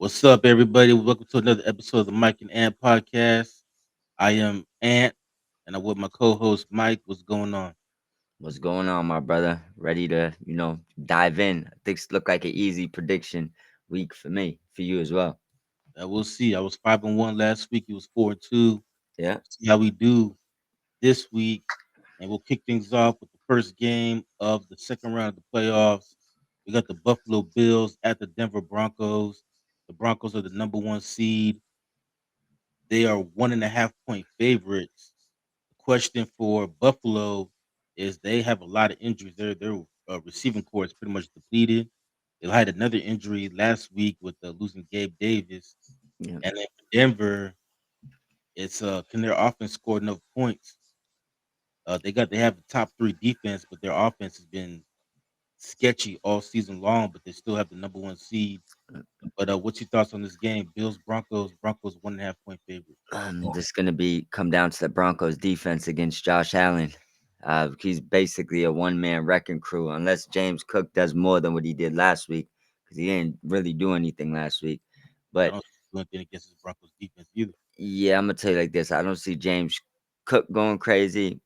What's up, everybody? Welcome to another episode of the Mike and Ant podcast. I am Ant, and I'm with my co-host Mike. What's going on? What's going on, my brother? Ready to, dive in. Things look like an easy prediction week for me, for you as well. We'll see. I was 5-1 last week. He was 4-2. Yeah. See how we do this week, and we'll kick things off with the first game of the second round of the playoffs. We got the Buffalo Bills at the Denver Broncos. The Broncos are the number one seed. They are 1.5 point favorites. Question for Buffalo is they have a lot of injuries. Their receiving core is pretty much depleted. They had another injury last week with losing Gabe Davis, Yeah. and then for Denver, it's can their offense score enough points? They have the top three defense, but their offense has been sketchy all season long. But they still have the number one seed. But what's your thoughts on this game? Bills Broncos. Broncos 1.5 point favorite. This is gonna be come down to the Broncos defense against Josh Allen. He's basically a one-man wrecking crew, unless James Cook does more than what he did last week, because he didn't really do anything last week. I But don't do anything against this Broncos defense either. yeah, I'm gonna tell you like this: I don't see James Cook going crazy.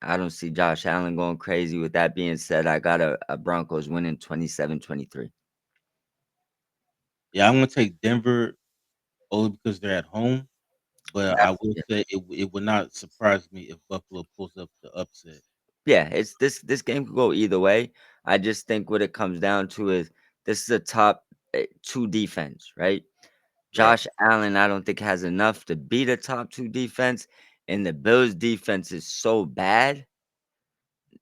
I don't see Josh Allen going crazy. With that being said, I got a Broncos winning 27-23. Yeah, I'm gonna take Denver only because they're at home. But I That's will yeah. say it would not surprise me if Buffalo pulls up the upset. Yeah, it's this game could go either way. I just think what it comes down to is this is a top two defense, right? Right. Josh Allen, I don't think has enough to beat a top two defense, and the Bills defense is so bad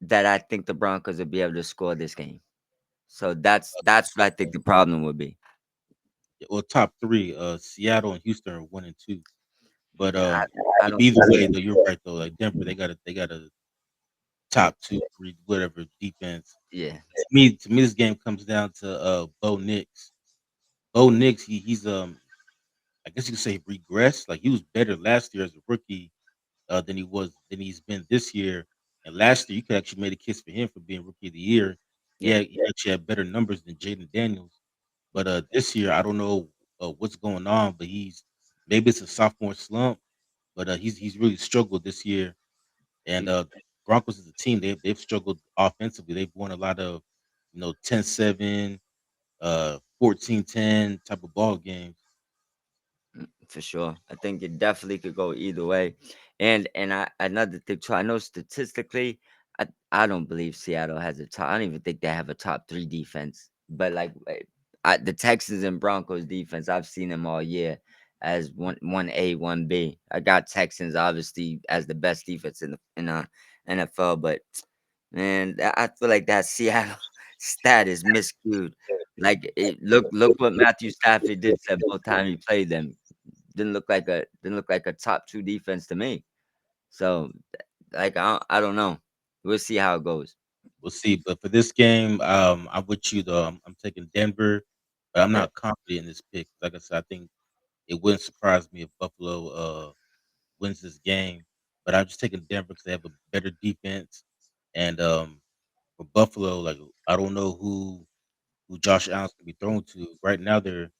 that I think the Broncos will be able to score this game. So that's what I think the problem would be. Well, top three, Seattle and Houston are 1 and 2. But I, I don't either way, though, you're right though. Like Denver, they got a top two, three, whatever defense. yeah. To me, this game comes down to Bo Nix. Bo Nix, he's I guess you could say regressed. Like he was better last year as a rookie than he's been this year. And last year, you could actually made a case for him for being rookie of the year. Yeah. Yeah, he actually had better numbers than Jaden Daniels. But this year, I don't know what's going on, but he's maybe it's a sophomore slump, but he's really struggled this year. And Broncos as a team, they've struggled offensively. They've won a lot of 10-7, 14-10 type of ball games. For sure. I think it definitely could go either way. And I another thing too, I know statistically, I don't believe Seattle has a top. I don't even think they have a top three defense. But like the Texans and Broncos defense, I've seen them all year as one A, one B. I got Texans obviously as the best defense in the NFL, but man, I feel like that Seattle stat is miscued. Like look what Matthew Stafford did to both time he played them. Didn't look like a top two defense to me. So like I don't know. We'll see how it goes. We'll see. But for this game, I'm with you though. I'm taking Denver, but I'm Yeah. not confident in this pick. Like I said, I think it wouldn't surprise me if Buffalo wins this game. But I'm just taking Denver because they have a better defense. And for Buffalo, like I don't know who Josh Allen's gonna be thrown to. Right now, their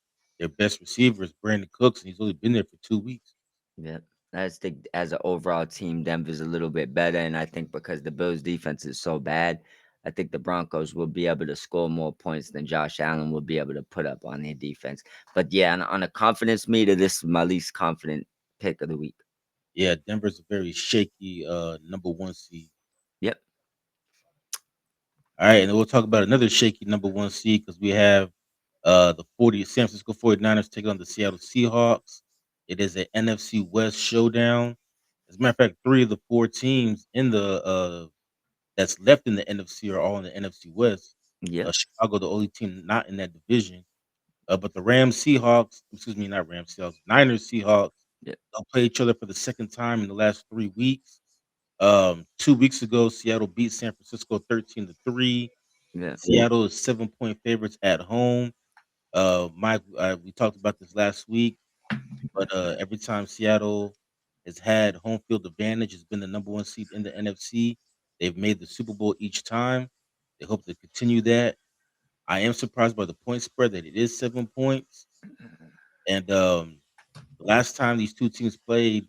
best receiver is Brandon Cooks, and he's only been there for 2 weeks. Yeah. I just think as an overall team, Denver's a little bit better. And I think because the Bills defense is so bad, I think the Broncos will be able to score more points than Josh Allen will be able to put up on their defense. But yeah, on a confidence meter, this is my least confident pick of the week. Yeah, Denver's a very shaky number one seed. Yep. All right, and then we'll talk about another shaky number one seed because we have the 40 San Francisco 49ers taking on the Seattle Seahawks. It is an NFC West showdown. As a matter of fact, three of the four teams in the that's left in the NFC are all in the NFC West. Yep. Chicago, the only team not in that division. But the Rams Seahawks, excuse me, not Rams Seahawks, Niners Seahawks, Yep. they'll play each other for the second time in the last 3 weeks. 2 weeks ago, Seattle beat San Francisco 13-3. Yep. Seattle is 7 point favorites at home. Mike, we talked about this last week, but every time Seattle has had home field advantage, has been the number one seed in the NFC. They've made the Super Bowl each time. They hope to continue that. I am surprised by the point spread that it is 7 points. And the last time these two teams played,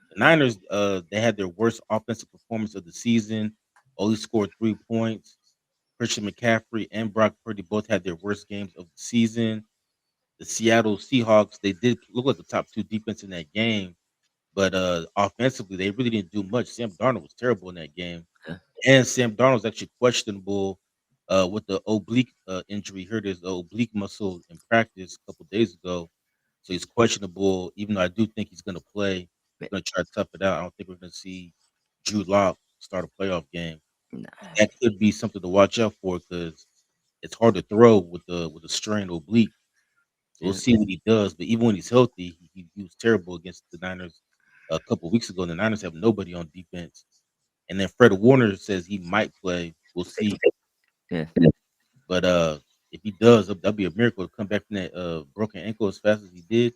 the Niners, they had their worst offensive performance of the season. Only scored 3 points. Christian McCaffrey and Brock Purdy both had their worst games of the season. The Seattle Seahawks, they did look like the top two defense in that game, but offensively, they really didn't do much. Sam Darnold was terrible in that game, Yeah. and Sam Darnold's actually questionable with the oblique injury. He hurt his oblique muscle in practice a couple days ago, so he's questionable. Even though I do think he's going to play, But, going to try to tough it out. I don't think we're going to see Drew Lock start a playoff game. nah, That could be something to watch out for because it's hard to throw with a strained oblique. So we'll yeah, see what he does. But even when he's healthy, he was terrible against the Niners a couple weeks ago. And the Niners have nobody on defense. And then Fred Warner says he might play. We'll see. yeah. But if he does, that'll be a miracle to come back from that broken ankle as fast as he did.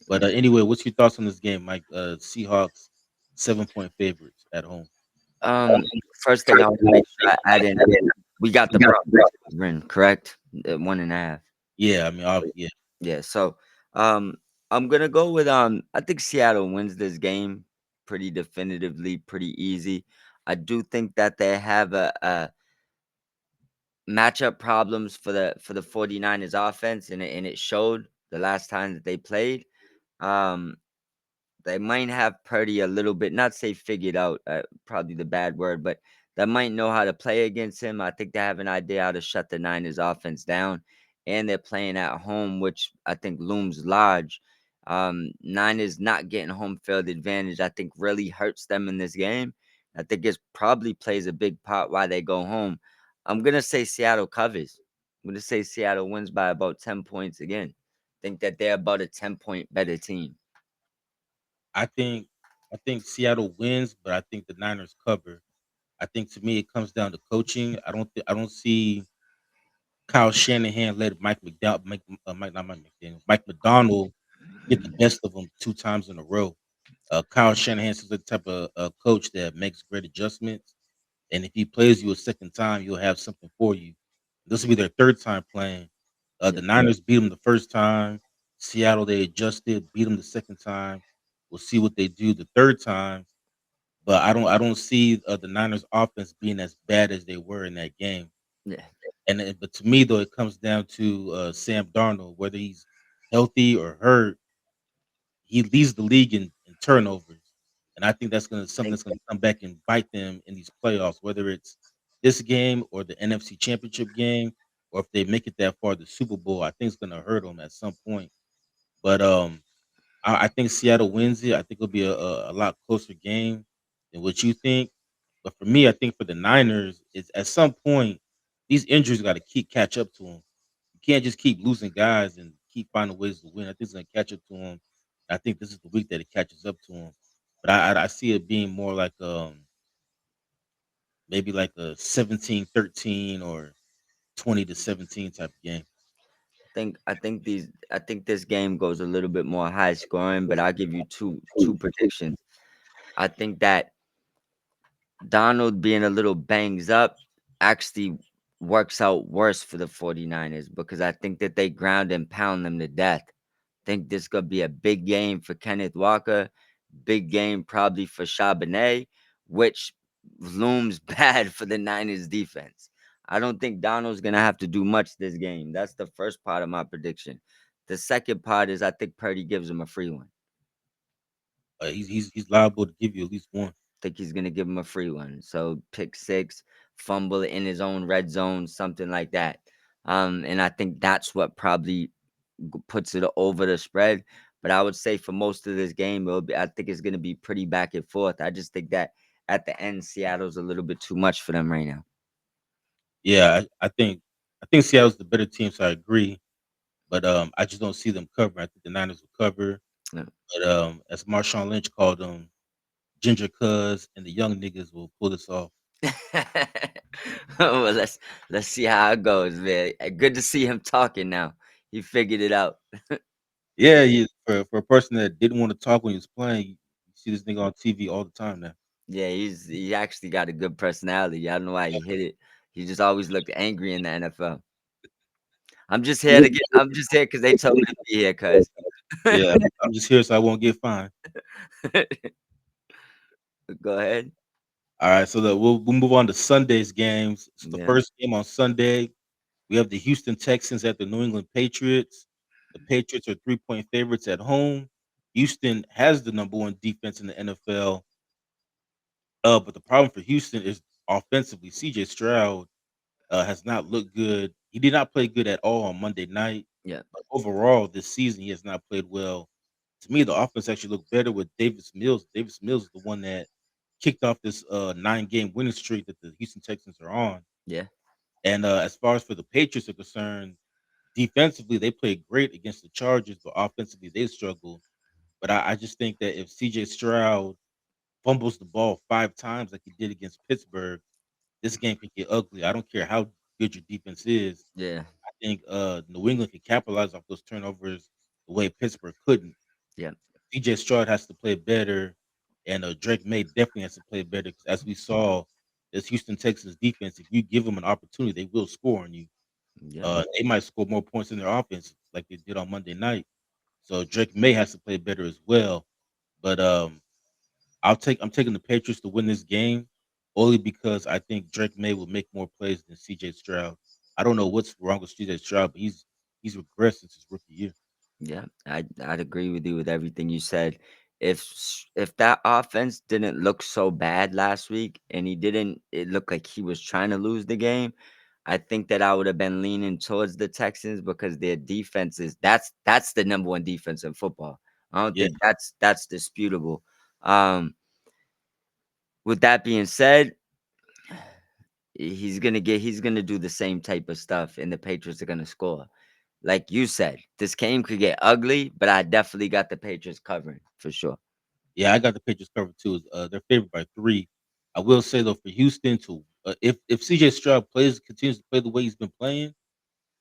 But anyway, what's your thoughts on this game, Mike? Seahawks 7-point favorites at home. Um, First thing I want to make sure I add in, we got the Broncos covering, correct? 1.5. Yeah, I mean, yeah, Yeah. So, I'm gonna go with I think Seattle wins this game pretty definitively, pretty easy. I do think that they have a matchup problems for the 49ers offense, and it showed the last time that they played. Um, They might have Purdy a little bit, not say figured out, probably the bad word, but they might know how to play against him. I think they have an idea how to shut the Niners offense down, and they're playing at home, which I think looms large. Niners not getting home field advantage, I think really hurts them in this game. I think it probably plays a big part why they go home. I'm gonna say Seattle covers. I'm gonna say Seattle wins by about 10 points again. Think that they're about a 10-point better team. I think I think Seattle wins, but I think the Niners cover. I think to me it comes down to coaching. I don't see Kyle Shanahan let Mike McDonald get the best of them 2 times in a row. Kyle Shanahan's the type of coach that makes great adjustments, and if he plays you a second time, he'll have something for you. This will be their third time playing. Yeah, The Niners beat them the first time. Seattle, they adjusted, beat them the second time. We'll see what they do the third time, but I don't see the Niners offense being as bad as they were in that game. yeah. But to me though, it comes down to Sam Darnold, whether he's healthy or hurt. He leads the league in turnovers, and I think that's gonna something Think that's gonna come back and bite them in these playoffs, whether it's this game or the NFC Championship game, or if they make it that far, the Super Bowl. I think it's gonna hurt them at some point. But I think Seattle wins it. I think it'll be a lot closer game than what you think. But for me, I think for the Niners, it's at some point these injuries got to keep catch up to them. You can't just keep losing guys and keep finding ways to win. I think it's gonna catch up to them. I think this is the week that it catches up to them. But I see it being more like maybe like a 17-13 or 20-17 type of game. I think this game goes a little bit more high scoring, but I'll give you two predictions. I think that Donald being a little bangs up actually works out worse for the 49ers because I think that they ground and pound them to death. Think this could be a big game for Kenneth Walker, big game probably for Charbonnet, which looms bad for the Niners defense. I don't think Donald's gonna have to do much this game. That's the first part of my prediction. The second part is I think Purdy gives him a free one. He's liable to give you at least one. Think he's gonna give him a free one. So pick six, fumble in his own red zone, something like that. And I think that's what probably puts it over the spread. But I would say for most of this game, I think it's gonna be pretty back and forth. I just think that at the end, Seattle's a little bit too much for them right now. Yeah, I think Seattle's the better team, so I agree. But I just don't see them covering. I think the Niners will cover. Yeah. But as Marshawn Lynch called them, Ginger Cuz and the young niggas will pull this off. Well, let's see how it goes, man. Good to see him talking now. He figured it out. Yeah, for a person that didn't want to talk when he was playing, you see this nigga on TV all the time now. Yeah, he actually got a good personality. I don't know why he hit it. He just always looked angry in the NFL. I'm just here because they told me to be here, cuz. Yeah, I'm just here so I won't get fined. Go ahead. All right, so we'll move on to Sunday's games. So the Yeah, first game on Sunday, we have the Houston Texans at the New England Patriots. The Patriots are 3-point favorites at home. Houston has the number one defense in the NFL. But the problem for Houston is offensively. CJ Stroud has not looked good. He did not play good at all on Monday night. yeah, But overall, this season, he has not played well. To me, the offense actually looked better with Davis Mills. Davis Mills is the one that kicked off this 9-game winning streak that the Houston Texans are on. yeah, And as far as for the Patriots are concerned, defensively they played great against the Chargers, but offensively they struggled. But I just think that if CJ Stroud fumbles the ball 5 times like he did against Pittsburgh, this game could get ugly. I don't care how good your defense is. yeah, I think New England can capitalize off those turnovers the way Pittsburgh couldn't. yeah, CJ Stroud has to play better, and Drake May definitely has to play better because as we saw, this Houston Texans defense, if you give them an opportunity, they will score on you. yeah, They might score more points in their offense like they did on Monday night. So Drake May has to play better as well. But I'm taking the Patriots to win this game only because I think Drake May will make more plays than CJ Stroud. I don't know what's wrong with CJ Stroud, but he's regressed since his rookie year. yeah. I'd agree with you with everything you said. If that offense didn't look so bad last week, and it looked like he was trying to lose the game, I think that I would have been leaning towards the Texans because their defense is that's the number one defense in football. I don't Yeah, think that's disputable. Um, with that being said, he's gonna do the same type of stuff, and the Patriots are gonna score. Like you said, this game could get ugly, but I definitely got the Patriots covering for sure. yeah, I got the Patriots covered too. They're favored by 3. I will say though, for Houston to if CJ Stroud continues to play the way he's been playing,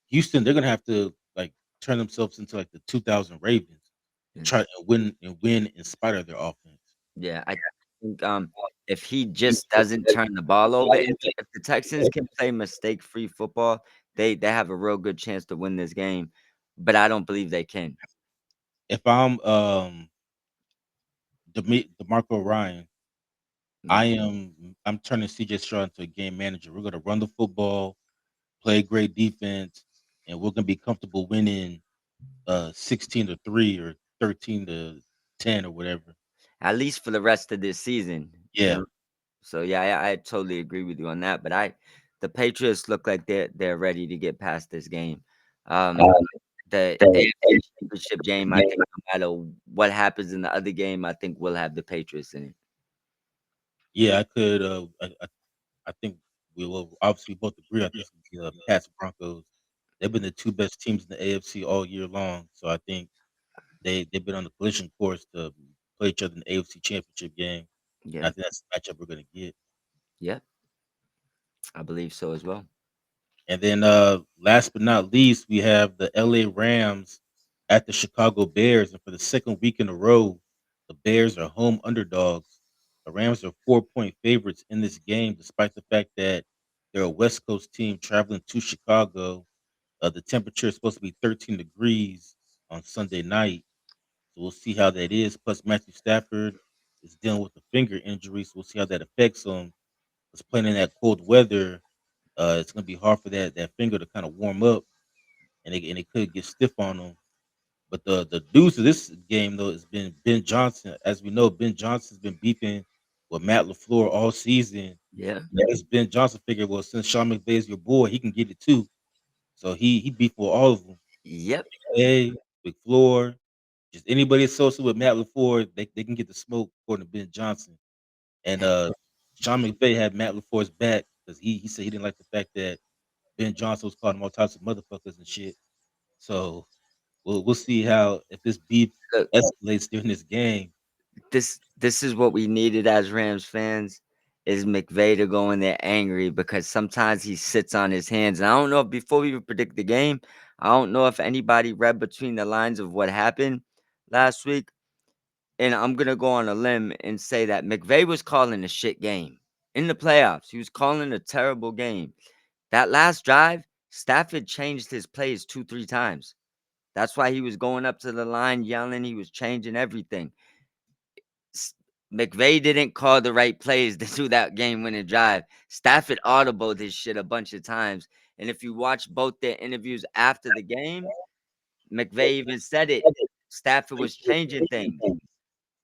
Houston they're gonna have to like turn themselves into like the 2000 Ravens and Yeah, try to win in spite of their offense. yeah, I think if he just doesn't turn the ball over, if the Texans can play mistake free football, they have a real good chance to win this game. But I don't believe they can. If I'm DeMarco Ryan, Yeah, I'm turning CJ Stroud into a game manager. We're gonna run the football, play great defense, and we're gonna be comfortable winning 16-3 or 13-10 or whatever. at least for the rest of this season. You Yeah, know, so yeah, I totally agree with you on that. But the Patriots look like they're ready to get past this game. Um, the AFC Championship game, I think no matter what happens in the other game, I think we'll have the Patriots in it. yeah, I could. I think we will obviously both agree. I think it's gonna be, Pats Broncos. They've been the 2 best teams in the AFC all year long, so I think they've been on the collision course to play each other in the AFC Championship game. And I Yeah, think that's the matchup we're gonna get. yeah, I believe so as well. And then last but not least, we have the LA Rams at the Chicago Bears. And for the second week in a row, the Bears are home underdogs. The Rams are 4-point favorites in this game, despite the fact that they're a West Coast team traveling to Chicago. The temperature is supposed to be 13 degrees on Sunday night. So we'll see how that is. Plus, Matthew Stafford is dealing with a finger injury. So we'll see how that affects him. It's playing in that cold weather, it's gonna be hard for that finger to kind of warm up, and it could get stiff on them. But the deuce of this game though has been Ben Johnson. As we know, Ben Johnson's been beefing with Matt LaFleur all season. Yeah. Yeah, this Ben Johnson figured, well, since Sean McVay is your boy, he can get it too. So he beefed with all of them. Yep. Hey, McFleur, just anybody associated with Matt LaFleur, they can get the smoke according to Ben Johnson. And Sean McVay had Matt LaFleur's back because he said he didn't like the fact that Ben Johnson was calling him all types of motherfuckers and shit. So we'll see how if this beef Look, escalates during this game. this is what we needed as Rams fans is McVay to go in there angry because sometimes he sits on his hands. And I don't know if before we even predict the game, I don't know if anybody read between the lines of what happened last week. And I'm gonna go on a limb and say that McVay was calling a shit game in the playoffs. He was calling a terrible game. That last drive, Stafford changed his plays 2, 3 times. That's why he was going up to the line yelling. He was changing everything. S- McVay didn't call the right plays to do that game-winning drive. Stafford audibled his shit a bunch of times, and if you watch both their interviews after the game, McVay even said it. Stafford was changing things.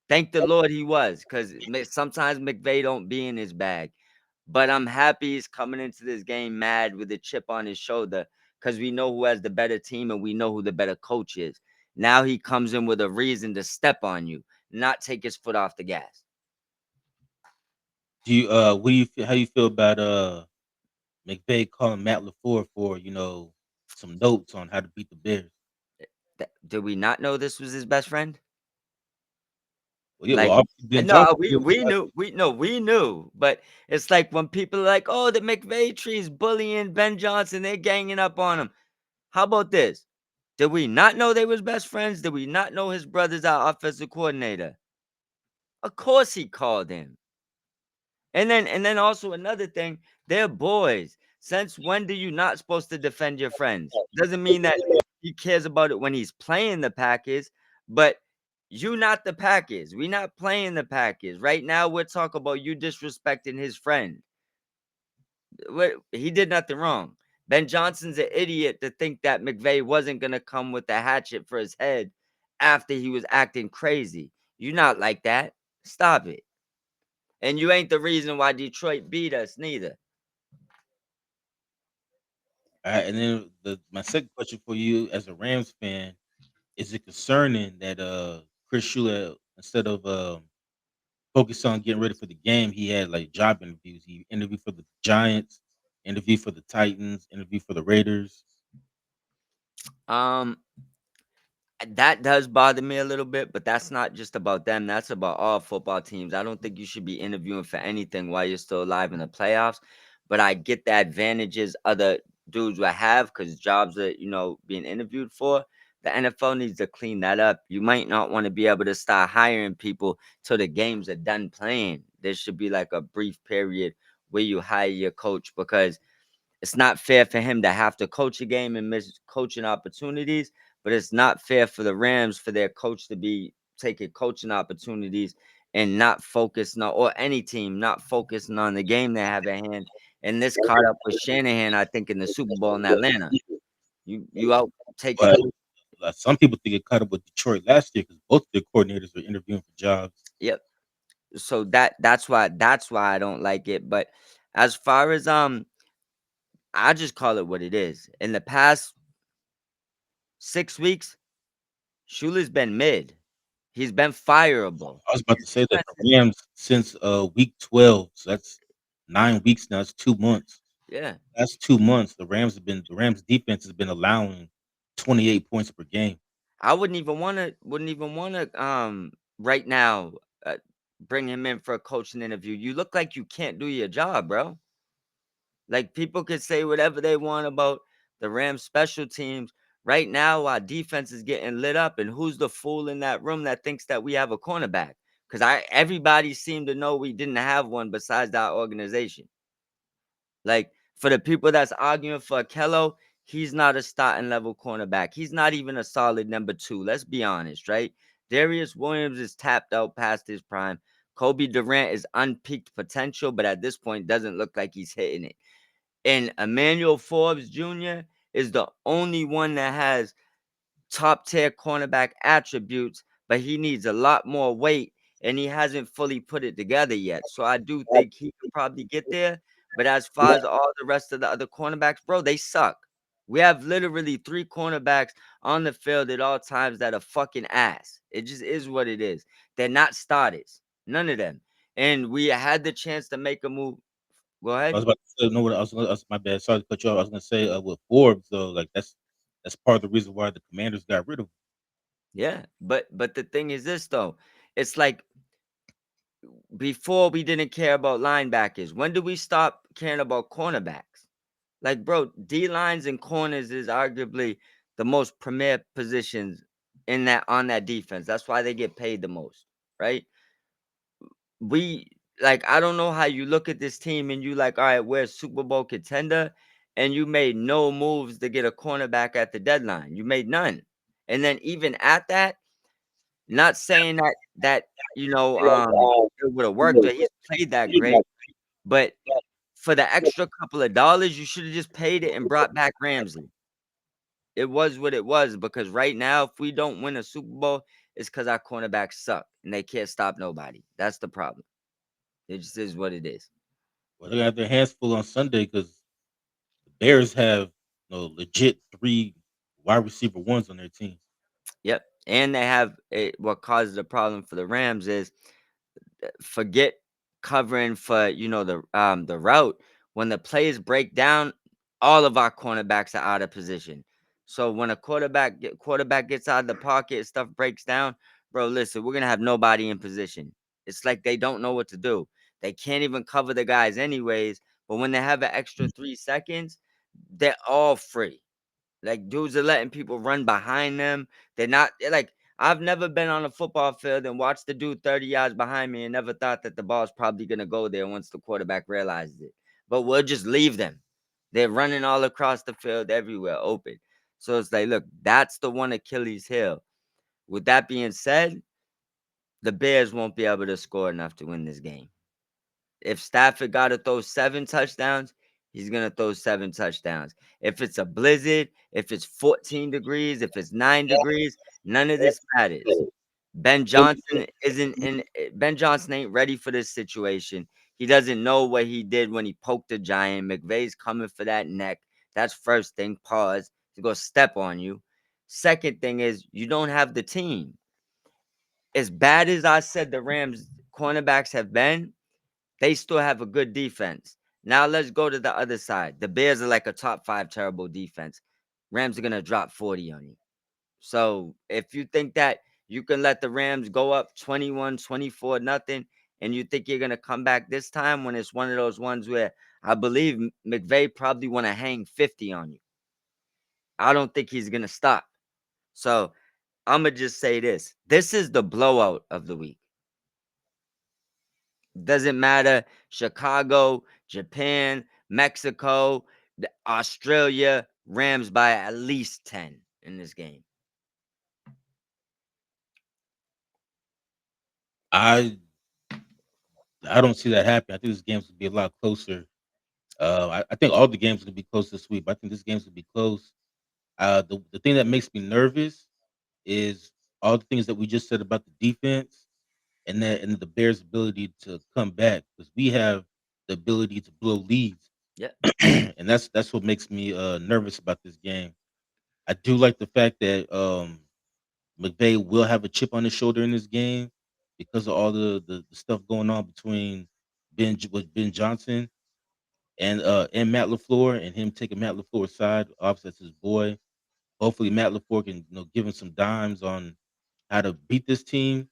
Thank the Lord he was, because sometimes McVay don't be in his bag. But I'm happy he's coming into this game mad with a chip on his shoulder because we know who has the better team and we know who the better coach is. Now he comes in with a reason to step on you, not take his foot off the gas. Do you what do you feel? How you feel about McVay calling Matt LaFleur for some notes on how to beat the Bears? Did we not know this was his best friend? Well, yeah, well, Like, obviously Ben no, Johnson we did we last knew week. we no we knew, but it's like when people are like, oh, the McVay tree's bullying Ben Johnson, they're ganging up on him. How about this? Did we not know they was best friends? Did we not know his brother's our offensive coordinator? Of course he called him. And then also another thing, they're boys. Since when do you not supposed to defend your friends? Doesn't mean that he cares about it when he's playing the Packers, but you not the Packers. We not playing the Packers. Right now we're talking about you disrespecting his friend. He did nothing wrong. Ben Johnson's an idiot to think that McVay wasn't gonna come with a hatchet for his head after he was acting crazy. You not like that. Stop it. And you ain't the reason why Detroit beat us neither. All right, and then my second question for you, as a Rams fan, is it concerning that Chris Shula, instead of focus on getting ready for the game, he had like job interviews. He interviewed for the Giants, interviewed for the Titans, interviewed for the Raiders. Um, that does bother me a little bit, but that's not just about them. That's about all football teams. I don't think you should be interviewing for anything while you're still alive in the playoffs. But I get the advantages other dudes will have because jobs are, being interviewed for. The NFL needs to clean that up. You might not want to be able to start hiring people till the games are done playing. There should be like a brief period where you hire your coach because it's not fair for him to have to coach a game and miss coaching opportunities, but it's not fair for the Rams for their coach to be taking coaching opportunities and not focusing on, or any team not focusing on the game they have at hand. And this caught up with Shanahan, I think, in the Super Bowl in Atlanta. You out taking. But some people think it caught up with Detroit last year because both their coordinators were interviewing for jobs. Yep. So that's why I don't like it. But as far as I just call it what it is. In the past 6 weeks, Shula's been mid. He's been fireable. I was about His to say that defense, the Rams since week 12, so that's 9 weeks now. It's 2 months. yeah. That's 2 months. The Rams defense has been allowing 28 points per game. I wouldn't even wanna right now bring him in for a coaching interview. You look like you can't do your job, bro. Like people could say whatever they want about the Rams special teams. Right now, our defense is getting lit up, and who's the fool in that room that thinks that we have a cornerback? Because everybody seemed to know we didn't have one besides our organization. Like for the people that's arguing for Kello, he's not a starting level cornerback. He's not even a solid number two. Let's be honest, right? Darius Williams is tapped out past his prime. Kobe Durant is unpeaked potential, but at this point doesn't look like he's hitting it. And Emmanuel Forbes Jr. is the only one that has top tier cornerback attributes, but he needs a lot more weight and he hasn't fully put it together yet. So I do think he could probably get there. But as far as all the rest of the other cornerbacks, bro, they suck. We have literally three cornerbacks on the field at all times that are fucking ass. It just is what it is. They're not starters. None of them. And we had the chance to make a move. Go I was ahead. about to say, no, what my bad. Sorry to cut you off. I was gonna say with Forbes though, like that's part of the reason why the Commanders got rid of him. Yeah. But the thing is this though. It's like before we didn't care about linebackers. When do we stop caring about cornerbacks? Like, bro, D lines and corners is arguably the most premier positions in that on that defense. That's why they get paid the most, right? We like I don't know how you look at this team and you like, all right, we're a Super Bowl contender, and you made no moves to get a cornerback at the deadline. You made none. And then even at that, not saying that it would have worked or he's played that great, but for the extra couple of dollars, you should have just paid it and brought back Ramsey. It was what it was because right now, if we don't win a Super Bowl, it's because our cornerbacks suck and they can't stop nobody. That's the problem. It just is what it is. Well, they got their hands full on Sunday because the Bears have legit three wide receiver ones on their team. Yep. And they have what causes the problem for the Rams is forget covering for the route. When the plays break down, all of our cornerbacks are out of position. So when a quarterback gets out of the pocket, stuff breaks down, bro. Listen, we're gonna have nobody in position. It's like they don't know what to do. They can't even cover the guys anyways. But when they have an extra 3 seconds, they're all free. Like dudes are letting people run behind them. They're like I've never been on a football field and watched the dude 30 yards behind me and never thought that the ball's probably gonna go there once the quarterback realizes it. But we'll just leave them. They're running all across the field everywhere open. So it's like, look, that's the one Achilles heel. With that being said, the Bears won't be able to score enough to win this game. If Stafford got to throw 7 touchdowns, he's going to throw 7 touchdowns. If it's a blizzard, if it's 14 degrees, if it's 9 degrees, none of this matters. Ben Johnson ain't ready for this situation. He doesn't know what he did when he poked a giant. McVay's coming for that neck. That's first thing. Pause. He's going to step on you. Second thing is you don't have the team. As bad as I said the Rams cornerbacks have been, they still have a good defense. Now let's go to the other side. The Bears are like a top 5 terrible defense. Rams are going to drop 40 on you. So if you think that you can let the Rams go up 21, 24, nothing, and you think you're going to come back this time when it's one of those ones where I believe McVay probably want to hang 50 on you. I don't think he's going to stop. So I'm going to just say this. This is the blowout of the week. Doesn't matter. Chicago, Japan, Mexico, Australia, Rams by at least 10 in this game. I I don't see that happening. I think this game's gonna be a lot closer. I think all the games are gonna be close this week, but I think this game's gonna be close. The thing that makes me nervous is all the things that we just said about the defense and the Bears' ability to come back because we have the ability to blow leads, Yeah, and that's what makes me nervous about this game. I do like the fact that McVay will have a chip on his shoulder in this game because of all the stuff going on between with Ben Johnson and Matt LaFleur and him taking Matt LaFleur's side. Obviously, that's his boy. Hopefully, Matt LaFleur can give him some dimes on how to beat this team.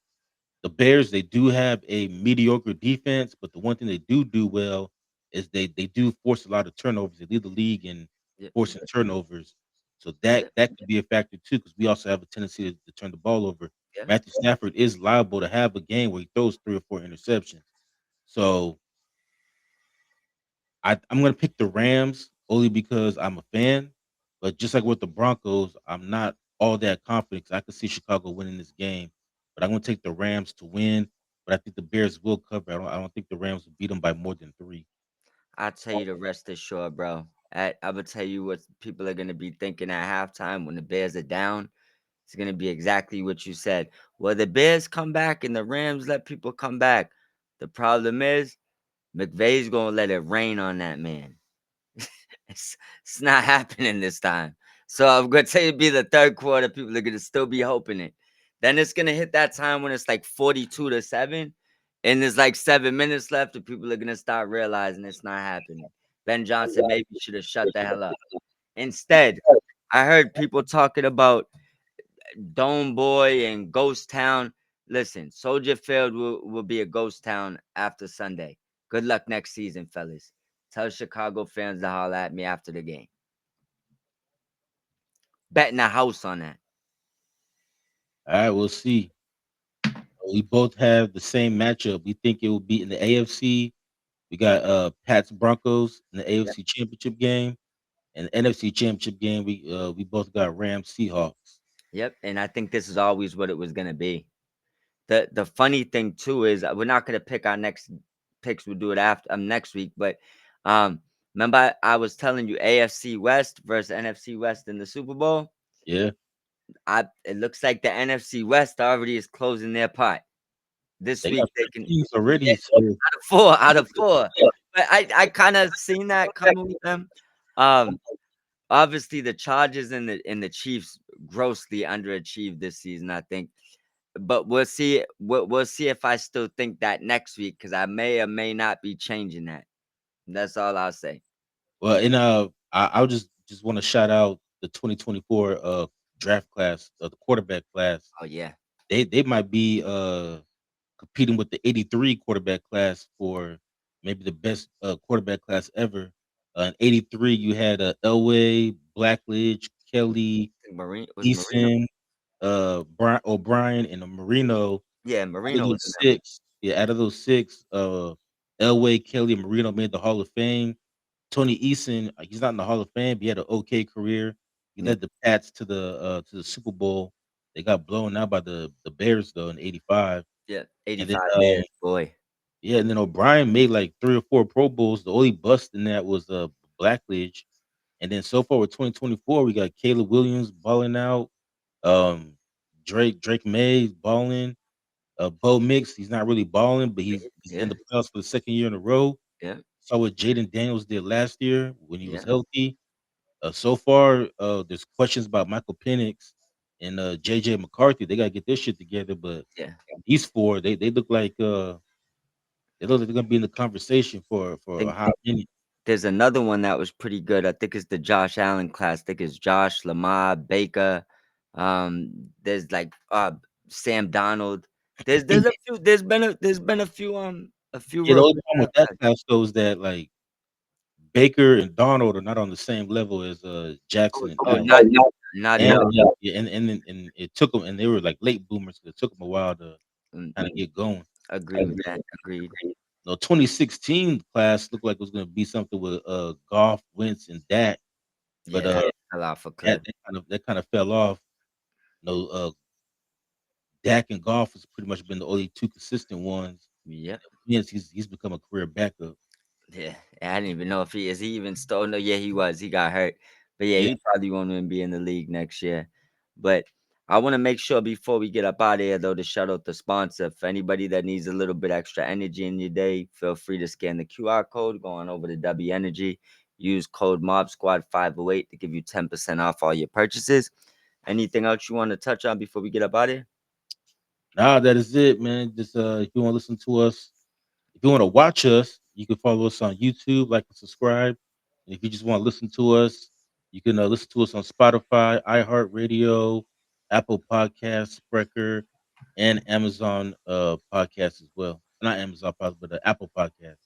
The Bears, they do have a mediocre defense, but the one thing they do well is they do force a lot of turnovers. They lead the league in yeah, forcing turnovers, so yeah, that could be a factor too. Because we also have a tendency to turn the ball over. yeah. Matthew Stafford is liable to have a game where he throws 3 or 4 interceptions. So I'm gonna pick the Rams only because I'm a fan. But just like with the Broncos, I'm not all that confident 'cause I could see Chicago winning this game. But I'm gonna take the Rams to win. But I think the Bears will cover. I don't think the Rams will beat them by more than 3. I'll tell you the rest assured, bro. I will tell you what people are going to be thinking at halftime when the Bears are down. It's going to be exactly what you said. Well, the Bears come back and the Rams let people come back. The problem is McVay's going to let it rain on that man. It's not happening this time. So I'm gonna tell you, be the third quarter. People are gonna still be hoping it. Then it's gonna hit that time when it's like 42-7, and there's like 7 minutes left, and people are gonna start realizing it's not happening. Ben Johnson maybe should have shut the hell up. Instead, I heard people talking about Dome Boy and Ghost Town. Listen, Soldier Field will be a ghost town after Sunday. Good luck next season, fellas. Tell Chicago fans to holler at me after the game. Betting a house on that. All right, we'll see. We both have the same matchup. We think it will be in the AFC. We got Pats Broncos in the Yep. AFC Championship game, and the NFC Championship game. We both got Rams Seahawks. Yep, and I think this is always what it was gonna be. The funny thing too is we're not gonna pick our next picks. We'll do it after next week. But um, remember I was telling you AFC West versus NFC West in the Super Bowl. Yeah, I It looks like the NFC West already is closing their part this they week. got They 3 can teams yeah, already. So out of four. But I kind of seen that coming with them. Um, Obviously the Chargers and the Chiefs grossly underachieved this season. I think. But we'll see. We'll see if I still think that next week because I may or may not be changing that. That's all I'll say. well, and I would just want to shout out the 2024 draft class, the quarterback class. Oh yeah, They might be competing with the '83 quarterback class for maybe the best quarterback class ever. In '83, you had Elway, Blackledge, Kelly, Marine was Marino. Eason, Brian O'Brien, and Marino. Yeah, Out of Marino was those in that one. 6, yeah, out of those 6, Elway, Kelly, and Marino made the Hall of Fame. Tony Eason, he's not in the Hall of Fame, but he had an okay career. He Yeah, led the Pats to the Super Bowl. They got blown out by the Bears though in '85. yeah. And then 85 Bears, boy. yeah, and then O'Brien made like 3 or 4 Pro Bowls. The only bust in that was Blackledge. And then so far with 2024, we got Caleb Williams balling out. Um, Drake May balling. Bo Mix, he's not really balling, but he's in Yeah, the playoffs for the second year in a row. yeah, Saw what Jaden Daniels did last year when he was yeah, healthy. So far, there's questions about Michael Penix and JJ McCarthy. They gotta get this shit together. But yeah. these four, they look like they look like they're gonna be in the conversation I for a think hot minute. there's another one that was pretty good. I think it's the Josh Allen class. I think it's Josh, Lamar, Baker. There's like Sam Donald. There's a few. There's been a few Yeah, the real only good problem with draft that classes. class though is that like Baker and Donald are not on the same level as Jackson and Oh, Allen. not at And all. yeah, and it took them, and they were like late boomers. So it took them a while to Mm, kind of get going. agree with that. Agreed. No, 2016 class looked like it was going to be something with Goff, Wentz, and Dak, but Yeah, that fell off a cliff. that kind of fell off. No, Dak and Goff has pretty much been the only 2 consistent ones. Yep. Wentz, he's become a career backup. Yeah. I didn't even know if he is he even still. No, yeah, he was. He got hurt. But yeah, Yeah, he probably won't even be in the league next year. But I want to make sure before we get up out of here, though, to shout out the sponsor. For anybody that needs a little bit extra energy in your day, feel free to scan the QR code, go on over to W Energy, use code Mob Squad 508 to give you 10% off all your purchases. Anything else you want to touch on before we get up out of here? nah, that is it, man. Just if you want to listen to us, if you want to watch us, you can follow us on YouTube, like and subscribe. And if you just want to listen to us, you can listen to us on Spotify, iHeartRadio, Apple Podcasts, Spreaker, and Amazon Podcasts as well. Not Amazon Podcasts, but Apple Podcasts.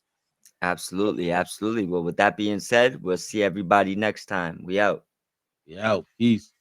Absolutely. Absolutely. Well, with that being said, we'll see everybody next time. We out. Yeah, out. Peace.